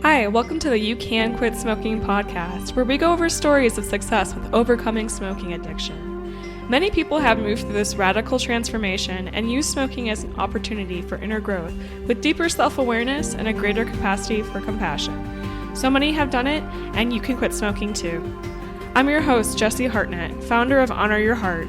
Hi, welcome to the You Can Quit Smoking podcast, where we go over stories of success with overcoming smoking addiction. Many people have moved through this radical transformation and use smoking as an opportunity for inner growth, with deeper self-awareness and a greater capacity for compassion. So many have done it, and you can quit smoking too. I'm your host, Jessie Hartnett, founder of Honor Your Heart.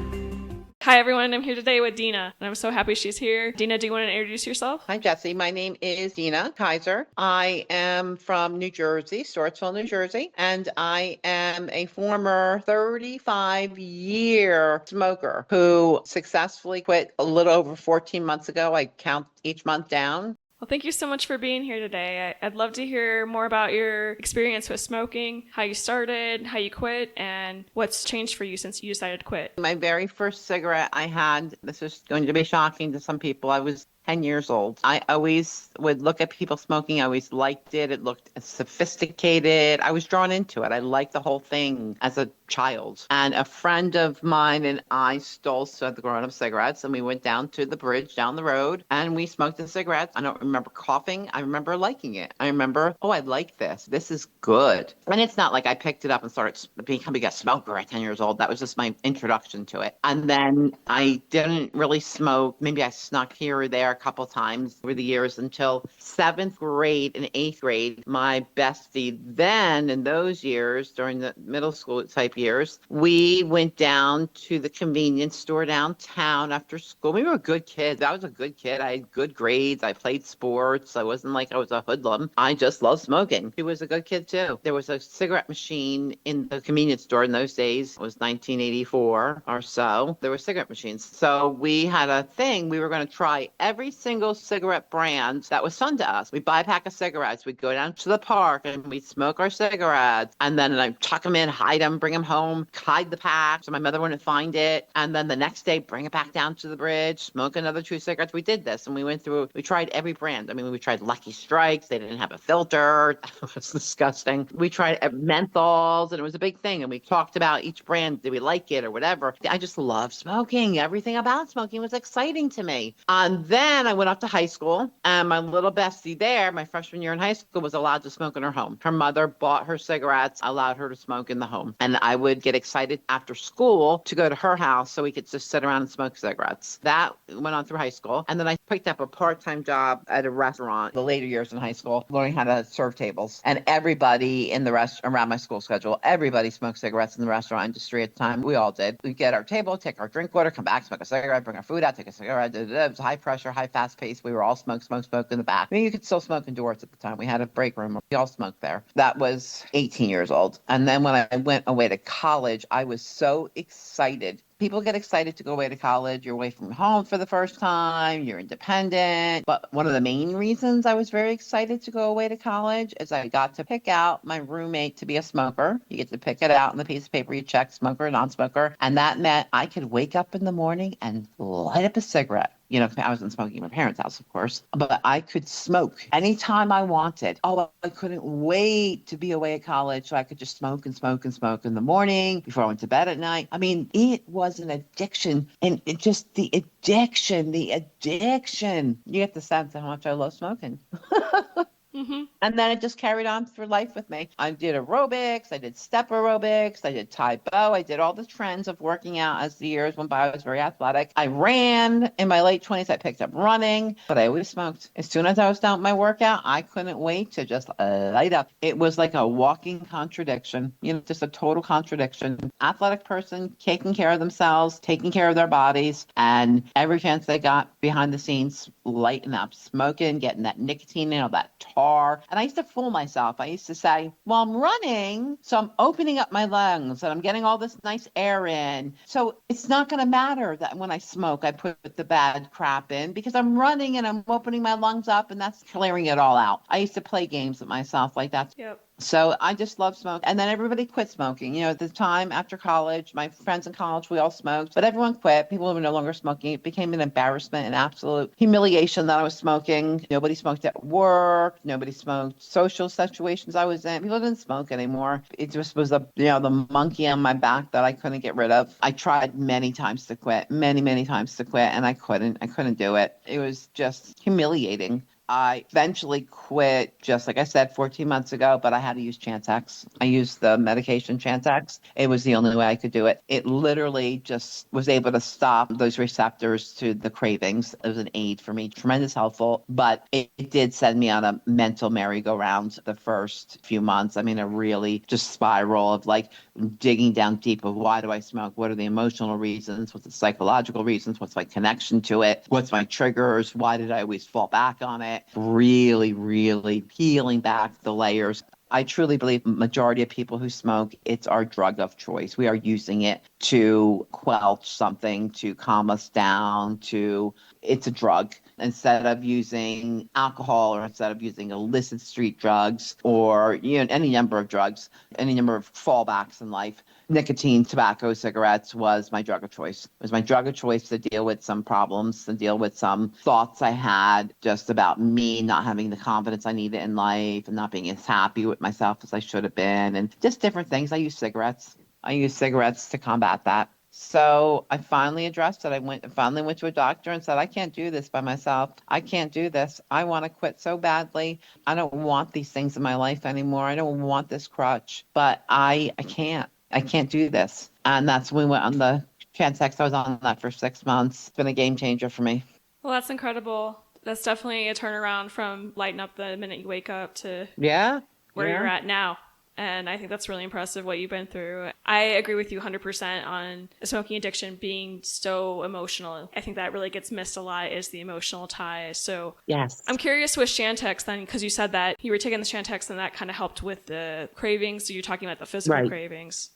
Hi everyone, I'm here today with Deana, and I'm so happy she's here. Deana, do you want to introduce yourself? Hi, Jessie. My name is Deana Kiser. I am from New Jersey, Swartsville, New Jersey, and I am a former 35-year smoker who successfully quit a little over 14 months ago. I count each month down. Well, thank you so much for being here today. I'd love to hear more about your experience with smoking, how you started, how you quit, and what's changed for you since you decided to quit. My very first cigarette I had, this is going to be shocking to some people, I was 10 years old. I always would look at people smoking. I always liked it. It looked sophisticated. I was drawn into it. I liked the whole thing as a child. And a friend of mine and I stole some of the grown-up cigarettes, and we went down to the bridge down the road and we smoked the cigarettes. I don't remember coughing. I remember liking it. I remember, oh, I like this. This is good. And it's not like I picked it up and started becoming a smoker at 10 years old. That was just my introduction to it. And then I didn't really smoke. Maybe I snuck here or there a couple times over the years until 7th grade and 8th grade. My bestie then, in those years, during the middle school type years, we went down to the convenience store downtown after school. We were good kids. I was a good kid. I had good grades. I played sports. I wasn't like I was a hoodlum. I just loved smoking. She was a good kid too. There was a cigarette machine in the convenience store in those days. It was 1984 or so. There were cigarette machines. So we had a thing. We were going to try every single cigarette brand that was fun to us. We'd buy a pack of cigarettes. We'd go down to the park and we'd smoke our cigarettes. And then I'd tuck them in, hide them, bring them home, hide the pack so my mother wouldn't find it. And then the next day, bring it back down to the bridge, smoke another 2 cigarettes. We did this and we tried every brand. I mean, we tried Lucky Strikes. They didn't have a filter. It was disgusting. We tried menthols and it was a big thing. And we talked about each brand. Did we like it or whatever? I just loved smoking. Everything about smoking was exciting to me. And then I went off to high school, and my little bestie there, my freshman year in high school, was allowed to smoke in her home. Her mother bought her cigarettes, allowed her to smoke in the home. And I would get excited after school to go to her house so we could just sit around and smoke cigarettes. That went on through high school. And then I picked up a part-time job at a restaurant the later years in high school, learning how to serve tables. And everybody in the restaurant, around my school schedule, everybody smoked cigarettes in the restaurant industry at the time. We all did. We'd get our table, take our drink order, come back, smoke a cigarette, bring our food out, take a cigarette. It was high pressure, high fast pace. We were all smoke in the back. I mean, you could still smoke indoors at the time. We had a break room. We all smoked there. That was 18 years old. And then when I went away to college, I was so excited. People get excited to go away to college. You're away from home for the first time. You're independent. But one of the main reasons I was very excited to go away to college is I got to pick out my roommate to be a smoker. You get to pick it out on the piece of paper. You check smoker or non-smoker. And that meant I could wake up in the morning and light up a cigarette. You know, I wasn't smoking in my parents' house, of course, but I could smoke anytime I wanted. Oh, I couldn't wait to be away at college so I could just smoke and smoke and smoke in the morning before I went to bed at night. I mean, it was an addiction, and it just the addiction. You get the sense of how much I love smoking. Mm-hmm. And then it just carried on through life with me. I did aerobics, I did step aerobics, I did Tai Bo, I did all the trends of working out as the years went by. I was very athletic. I ran in my late 20s. I picked up running, but I always smoked. As soon as I was done with my workout, I couldn't wait to just light up. It was like a walking contradiction, just a total contradiction. Athletic person taking care of themselves, taking care of their bodies, and every chance they got behind the scenes, lighting up, smoking, getting that nicotine in, all that tar. And I used to fool myself. I used to say, well, I'm running, so I'm opening up my lungs and I'm getting all this nice air in. So it's not going to matter that when I smoke, I put the bad crap in because I'm running and I'm opening my lungs up and that's clearing it all out. I used to play games with myself like that. Yep. So I just love smoke. And then everybody quit smoking. At the time after college, my friends in college, we all smoked, but everyone quit. People were no longer smoking. It became an embarrassment, an absolute humiliation that I was smoking. Nobody smoked at work. Nobody smoked social situations I was in. People didn't smoke anymore. It just was the monkey on my back that I couldn't get rid of. I tried many times to quit, many times to quit, and I couldn't do it. It was just humiliating. I eventually quit, just like I said, 14 months ago, but I had to use Chantix. I used the medication Chantix. It was the only way I could do it. It literally just was able to stop those receptors to the cravings. It was an aid for me, tremendous helpful, but it did send me on a mental merry-go-round the first few months. I mean, a really just spiral of like digging down deep of why do I smoke? What are the emotional reasons? What's the psychological reasons? What's my connection to it? What's my triggers? Why did I always fall back on it? Really, really peeling back the layers. I truly believe majority of people who smoke, it's our drug of choice. We are using it to quell something, to calm us down, it's a drug. Instead of using alcohol or instead of using illicit street drugs or any number of drugs, any number of fallbacks in life, nicotine, tobacco, cigarettes was my drug of choice. It was my drug of choice to deal with some problems, to deal with some thoughts I had just about me not having the confidence I needed in life and not being as happy with myself as I should have been, and just different things. I use cigarettes. I use cigarettes to combat that. So I finally addressed it. Finally went to a doctor and said, I can't do this by myself. I can't do this. I want to quit so badly. I don't want these things in my life anymore. I don't want this crutch, but I can't. I can't do this. And that's when we went on the Chantix. I was on that for 6 months. It's been a game changer for me. Well, that's incredible. That's definitely a turnaround from lighting up the minute you wake up to where you're at now. And I think that's really impressive what you've been through. I agree with you 100% on smoking addiction being so emotional. I think that really gets missed a lot is the emotional tie. So yes, I'm curious with Chantix then, because you said that you were taking the Chantix and that kind of helped with the cravings. So you're talking about the physical cravings.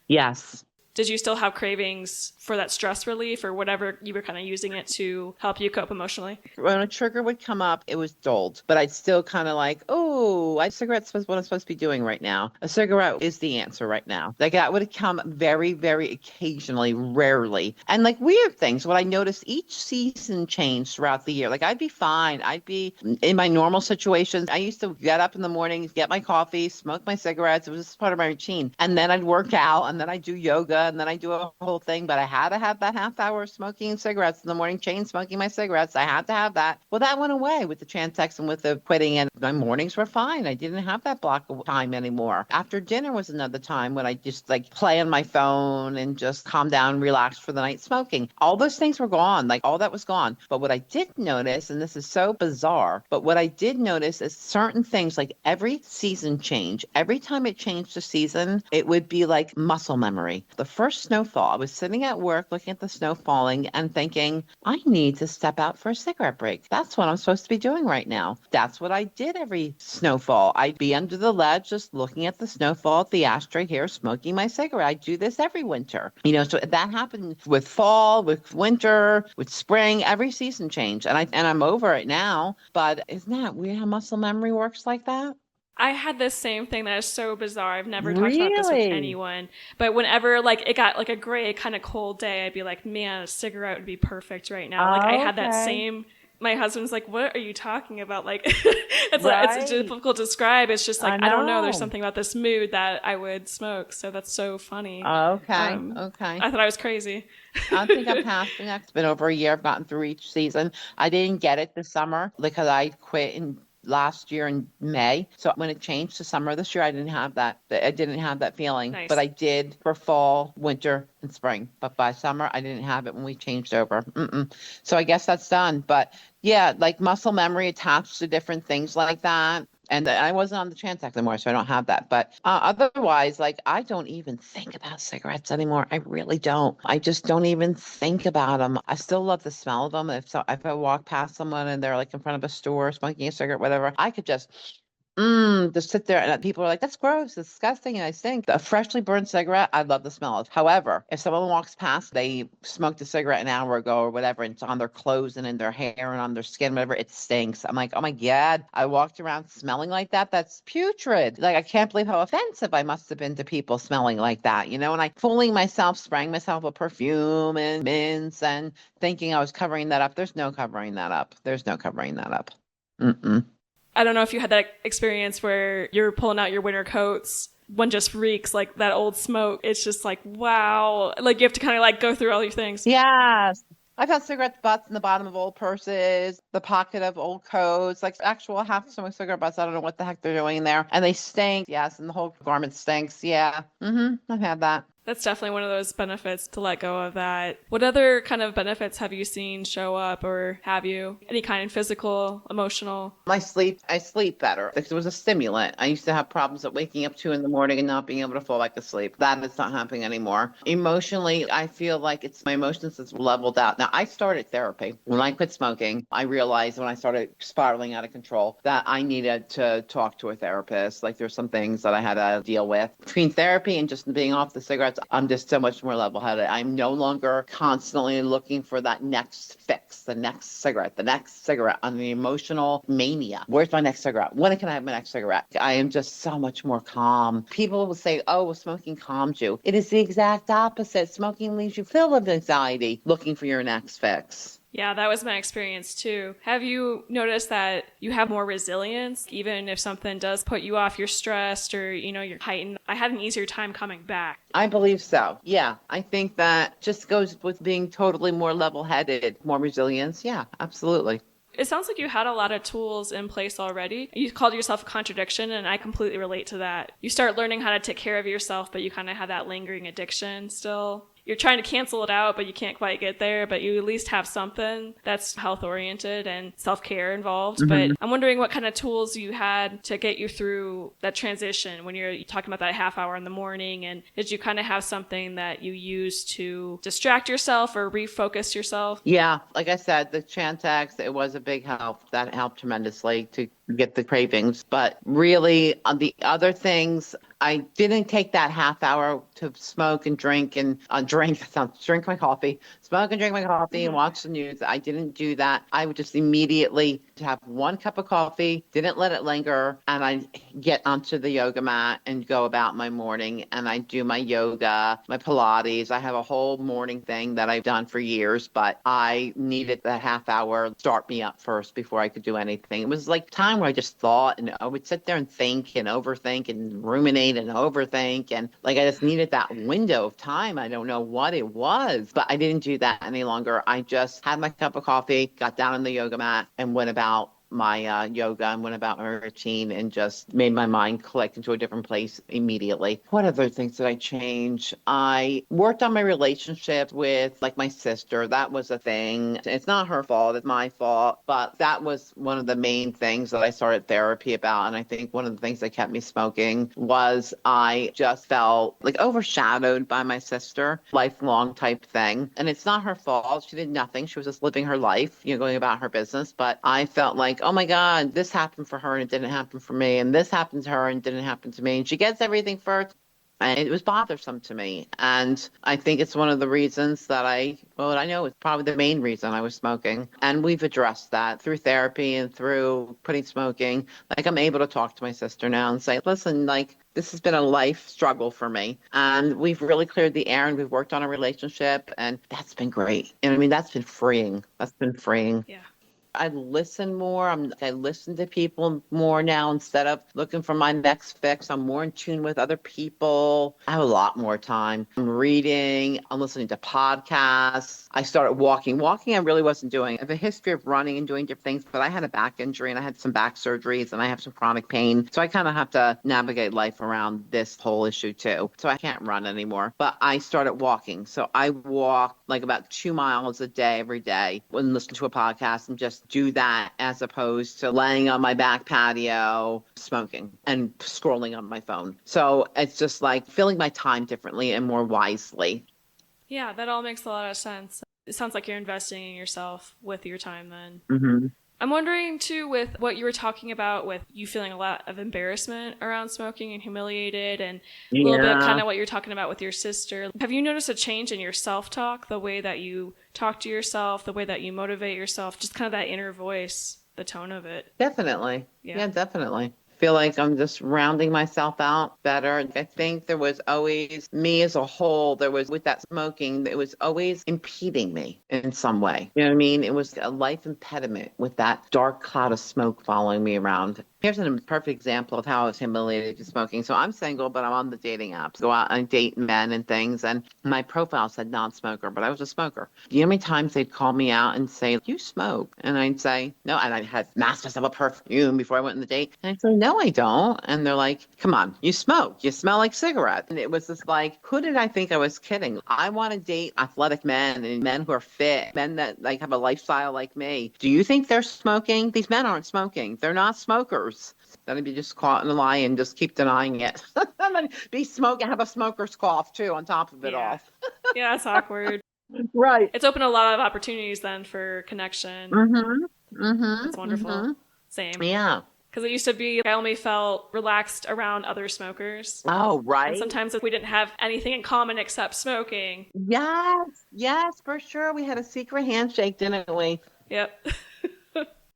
Yes. Did you still have cravings for that stress relief or whatever you were kind of using it to help you cope emotionally? When a trigger would come up, it was dulled, but I'd still kind of like, oh, a cigarette's what I'm supposed to be doing right now. A cigarette is the answer right now. Like that would come very, very occasionally, rarely. And like weird things, what I noticed each season changed throughout the year. Like I'd be fine. I'd be in my normal situations. I used to get up in the morning, get my coffee, smoke my cigarettes. It was just part of my routine. And then I'd work out and then I'd do yoga and then I do a whole thing, but I had to have that half hour of smoking cigarettes in the morning, chain smoking my cigarettes. I had to have that. Well, that went away with the Chantix and with the quitting, and my mornings were fine. I didn't have that block of time anymore. After dinner was another time when I just like play on my phone and just calm down, relax for the night smoking. All those things were gone. Like all that was gone. But what I did notice, and this is so bizarre, but what I did notice is certain things like every season change, every time it changed the season, it would be like muscle memory. The first snowfall, I was sitting at work looking at the snow falling and thinking, I need to step out for a cigarette break. That's what I'm supposed to be doing right now. That's what I did every snowfall. I'd be under the ledge just looking at the snowfall at the ashtray here, smoking my cigarette. I do this every winter. So that happened with fall, with winter, with spring, every season change. And I'm over it now. But isn't that weird how muscle memory works like that? I had this same thing that is so bizarre. I've never talked Really? about this with anyone. But whenever like it got like a gray kind of cold day, I'd be like, man, a cigarette would be perfect right now. Like I had that same. My husband's like, what are you talking about? Like it's difficult to describe. It's just like I don't know. There's something about this mood that I would smoke. So that's so funny. Okay. I thought I was crazy. I think I'm past the next. It's been over a year. I've gotten through each season. I didn't get it this summer because I quit in last year in May. So when it changed to summer this year, I didn't have that. I didn't have that feeling, Nice. but I did for fall, winter, and spring. But by summer, I didn't have it when we changed over. So I guess that's done. But yeah, like muscle memory attached to different things like that. And I wasn't on the Chantix anymore, so I don't have that. But otherwise, like I don't even think about cigarettes anymore. I really don't. I just don't even think about them. I still love the smell of them. If I walk past someone and they're like in front of a store smoking a cigarette, whatever, I could just sit there and people are like, that's gross, it's disgusting. And I think a freshly burned cigarette, I love the smell of. However, if someone walks past, they smoked a cigarette an hour ago or whatever, and it's on their clothes and in their hair and on their skin, whatever, it stinks. I'm like, oh my God, I walked around smelling like that. That's putrid. Like, I can't believe how offensive I must have been to people smelling like that, And I fooling myself, spraying myself with perfume and mints and thinking I was covering that up. There's no covering that up. There's no covering that up. I don't know if you had that experience where you're pulling out your winter coats. One just reeks like that old smoke. It's just like, wow. Like you have to kind of like go through all your things. Yes. I found cigarette butts in the bottom of old purses, the pocket of old coats, like actual half-smoked cigarette butts. I don't know what the heck they're doing there. And they stink. Yes, and the whole garment stinks. Yeah. I've had that. That's definitely one of those benefits to let go of that. What other kind of benefits have you seen show up, or have you? Any kind, physical, emotional? I sleep better. It was a stimulant. I used to have problems at waking up 2 in the morning and not being able to fall back asleep. That is not happening anymore. Emotionally, I feel like it's my emotions has leveled out. Now, I started therapy. When I quit smoking, I realized when I started spiraling out of control that I needed to talk to a therapist. Like there's some things that I had to deal with. Between therapy and just being off the cigarettes, I'm just so much more level-headed. I'm no longer constantly looking for that next fix, the next cigarette on the emotional mania. Where's my next cigarette? When can I have my next cigarette? I am just so much more calm. People will say, oh, well, smoking calms you. It is the exact opposite. Smoking leaves you filled with anxiety, looking for your next fix. Yeah, that was my experience too. Have you noticed that you have more resilience, even if something does put you off, you're stressed or, you're heightened? I had an easier time coming back. I believe so. Yeah. I think that just goes with being totally more level-headed, more resilience. Yeah, absolutely. It sounds like you had a lot of tools in place already. You called yourself a contradiction, and I completely relate to that. You start learning how to take care of yourself, but you kind of have that lingering addiction still. You're trying to cancel it out, but you can't quite get there, but you at least have something that's health-oriented and self-care involved. But I'm wondering what kind of tools you had to get you through that transition when you're talking about that half hour in the morning, and did you kind of have something that you use to distract yourself or refocus yourself? Yeah, like I said, the Chantix, it was a big help. That helped tremendously to get the cravings. But really, on the other things, I didn't take that half hour to smoke and drink and drink my coffee, smoke and drink my coffee and watch the news. I didn't do that. I would just immediately have one cup of coffee, didn't let it linger, and I get onto the yoga mat and go about my morning. And I do my yoga, my Pilates. I have a whole morning thing that I've done for years, but I needed that half hour start me up first before I could do anything. It was like time where I just thought, and I would sit there and think and overthink and ruminate and overthink, and like I just needed that window of time. I don't know what it was, but I didn't do that any longer. I just had my cup of coffee, got down on the yoga mat, and went about my yoga and went about my routine and just made my mind click into a different place immediately. What other things did I change? I worked on my relationship with like my sister. That was a thing. It's not her fault, it's my fault, but that was one of the main things that I started therapy about. And I think one of the things that kept me smoking was I just felt like overshadowed by my sister, lifelong type thing. And it's not her fault. She did nothing. She was just living her life, going about her business. But I felt like, oh my God, this happened for her and it didn't happen for me. And this happened to her and didn't happen to me. And she gets everything first. And it was bothersome to me. And I think it's one of the reasons that I know it's probably the main reason I was smoking. And we've addressed that through therapy and through quitting smoking. Like I'm able to talk to my sister now and say, listen, like this has been a life struggle for me. And we've really cleared the air and we've worked on a relationship. And that's been great. And I mean, that's been freeing. That's been freeing. Yeah. I listen more. I listen to people more now instead of looking for my next fix. I'm more in tune with other people. I have a lot more time. I'm reading. I'm listening to podcasts. I started walking. Walking I really wasn't doing. I have a history of running and doing different things, but I had a back injury and I had some back surgeries and I have some chronic pain. So I kind of have to navigate life around this whole issue too. So I can't run anymore, but I started walking. So I walk like about 2 miles a day every day and listen to a podcast and just do that as opposed to laying on my back patio, smoking and scrolling on my phone. So it's just like filling my time differently and more wisely. Yeah, that all makes a lot of sense. It sounds like you're investing in yourself with your time then. Mm-hmm. I'm wondering too, with what you were talking about, with you feeling a lot of embarrassment around smoking and humiliated, and a little bit kind of what you're talking about with your sister. Have you noticed a change in your self-talk, the way that you talk to yourself, the way that you motivate yourself, just kind of that inner voice, the tone of it? Definitely. Yeah, Definitely. Feel like I'm just rounding myself out better. I think there was always me as a whole. There was with that smoking, it was always impeding me in some way. You know what I mean? It was a life impediment with that dark cloud of smoke following me around. Here's a perfect example of how I was humiliated to smoking. So I'm single, but I'm on the dating apps, go out and date men and things. And my profile said non-smoker, but I was a smoker. Do you know how many times they'd call me out and say, "You smoke?" And I'd say, "No." And I had masked myself with perfume before I went on the date. And I'd say, "No, I don't." And they're like, "Come on, you smoke. You smell like cigarettes." And it was just like, who did I think I was kidding? I want to date athletic men and men who are fit, men that like have a lifestyle like me. Do you think they're smoking? These men aren't smoking. They're not smokers. Then I'd be just caught in a lie and just keep denying it. And then be smoking, have a smoker's cough too on top of it Yeah. all. Yeah, it's awkward. Right. It's opened a lot of opportunities then for connection. Mm-hmm. That's Mm-hmm. wonderful. Mm-hmm. Same. Yeah. Because it used to be I only felt relaxed around other smokers. Oh, And right. sometimes if we didn't have anything in common except smoking. Yes. Yes, for sure. We had a secret handshake, didn't we? Yep.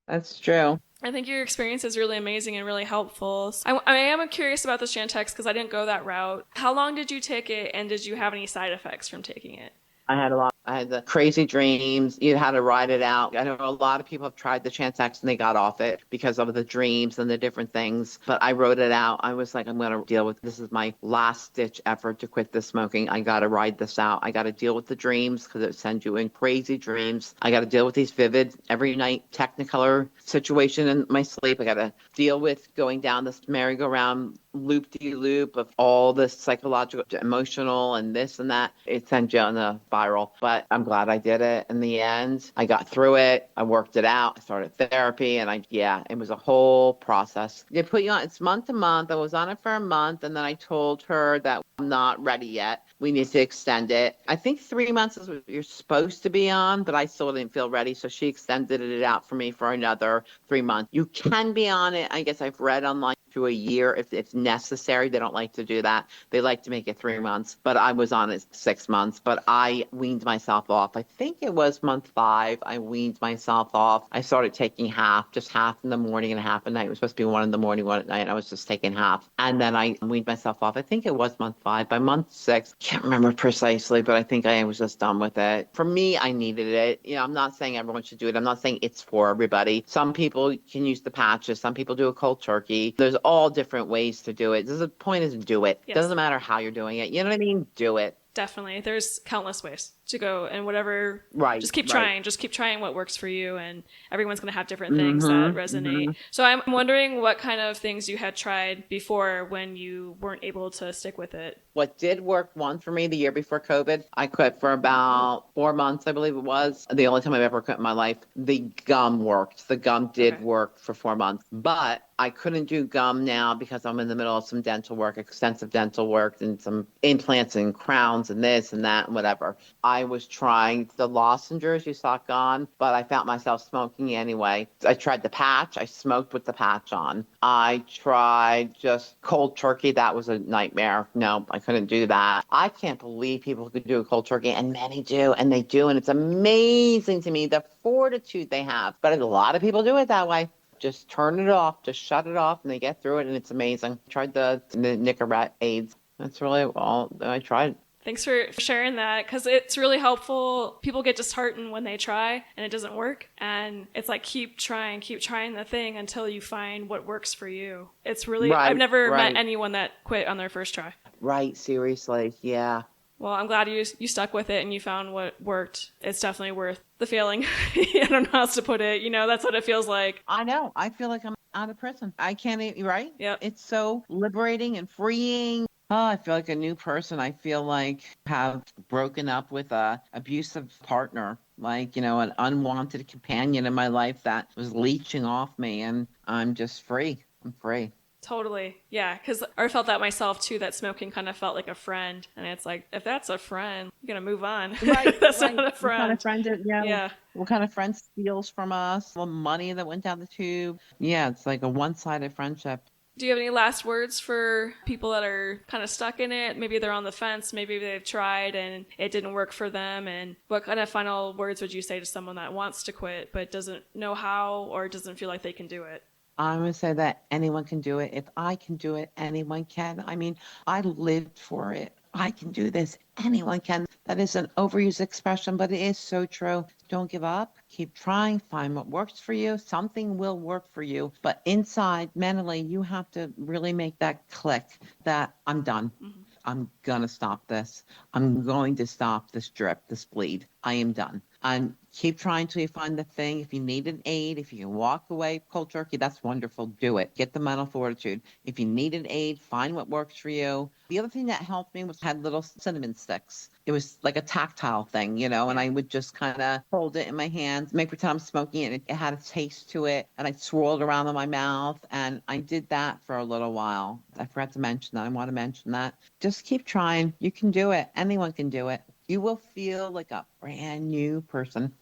That's true. I think your experience is really amazing and really helpful. I am curious about this Chantix because I didn't go that route. How long did you take it, and did you have any side effects from taking it? I had a lot. I had the crazy dreams. You had to ride it out. I know a lot of people have tried the Chantix and they got off it because of the dreams and the different things. But I wrote it out. I was like, I'm going to deal with this. Is my last ditch effort to quit the smoking. I got to ride this out. I got to deal with the dreams because it sends you in crazy dreams. I got to deal with these vivid every night Technicolor situation in my sleep. I got to deal with going down this merry-go-round loop-de-loop of all this psychological, emotional, and this and that. It sends you on a spiral. But I'm glad I did it in the end. I got through it. I worked it out. I started therapy, and it was a whole process. They put you on, it's month to month. I was on it for a month, and then I told her that I'm not ready yet. We need to extend it. I think 3 months is what you're supposed to be on, but I still didn't feel ready. So she extended it out for me for another 3 months. You can be on it. I guess I've read online to a year if it's necessary. They don't like to do that. They like to make it 3 months, but I was on it 6 months, but I weaned myself off. I think it was month 5. I weaned myself off. I started taking just half in the morning and half at night. It was supposed to be one in the morning, one at night. I was just taking half. And then I weaned myself off. I think it was month 5. By month 6, can't remember precisely, but I think I was just done with it. For me, I needed it. I'm not saying everyone should do it. I'm not saying it's for everybody. Some people can use the patches. Some people do a cold turkey. There's all different ways to do it. The point is do it. Yes. Doesn't matter how you're doing it. You know what I mean? Do it. Definitely. There's countless ways to go, and whatever. Right. Just keep right. trying. Just keep trying what works for you, and everyone's going to have different things Mhm, that resonate. mhm. So I'm wondering what kind of things you had tried before when you weren't able to stick with it. What did work once for me the year before COVID, I quit for about 4 months, I believe it was. The only time I've ever quit in my life. The gum worked. The gum did Okay. work for 4 months, but I couldn't do gum now because I'm in the middle of some dental work, extensive dental work, and some implants and crowns and this and that and whatever. I was trying the lozenges you saw gone, but I found myself smoking anyway. I tried the patch. I smoked with the patch on. I tried just cold turkey. That was a nightmare. No, I couldn't do that. I can't believe people could do a cold turkey, and many do, and they do, and it's amazing to me the fortitude they have. But a lot of people do it that way. Just turn it off, just shut it off, and they get through it, and it's amazing. Tried the Nicorette AIDS. That's really all I tried. Thanks for sharing that, because it's really helpful. People get disheartened when they try and it doesn't work. And it's like, keep trying the thing until you find what works for you. It's really, Right, I've never right. met anyone that quit on their first try. Right, seriously, yeah. Well, I'm glad you stuck with it and you found what worked. It's definitely worth the feeling. I don't know how else to put it. That's what it feels like. I know. I feel like I'm out of prison. I can't even, right? Yep. It's so liberating and freeing. Oh, I feel like a new person. I feel like have broken up with a abusive partner, like, an unwanted companion in my life that was leeching off me, and I'm just free. I'm free. Totally. Yeah, because I felt that myself too, that smoking kind of felt like a friend. And it's like, if that's a friend, you're going to move on. Right. That's right. not a friend. What kind of friend Yeah. What kind of friend steals from us? The money that went down the tube. Yeah, it's like a one-sided friendship. Do you have any last words for people that are kind of stuck in it? Maybe they're on the fence. Maybe they've tried and it didn't work for them. And what kind of final words would you say to someone that wants to quit but doesn't know how or doesn't feel like they can do it? I'm going to say that anyone can do it. If I can do it, anyone can. I mean, I lived for it. I can do this. Anyone can. That is an overused expression, but it is so true. Don't give up. Keep trying. Find what works for you. Something will work for you. But inside, mentally, you have to really make that click that I'm done. Mm-hmm. I'm going to stop this. I'm going to stop this drip, this bleed. I am done. And keep trying till you find the thing. If you need an aid, if you can walk away cold turkey, that's wonderful. Do it. Get the mental fortitude. If you need an aid, find what works for you. The other thing that helped me was had little cinnamon sticks. It was like a tactile thing, you know, and Yeah. I would just kind of hold it in my hands, make pretend I'm smoking it. It had a taste to it, and I swirled around in my mouth, and I did that for a little while. I forgot to mention that. I want to mention that. Just keep trying. You can do it. Anyone can do it. You will feel like a brand new person.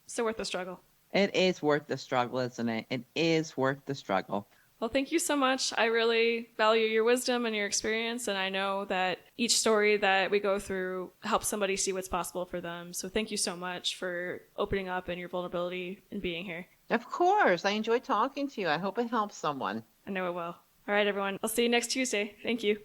So worth the struggle. It is worth the struggle, isn't it? It is worth the struggle. Well, thank you so much. I really value your wisdom and your experience, and I know that each story that we go through helps somebody see what's possible for them. So thank you so much for opening up and your vulnerability and being here. Of course. I enjoyed talking to you. I hope it helps someone. I know it will. All right, everyone. I'll see you next Tuesday. Thank you.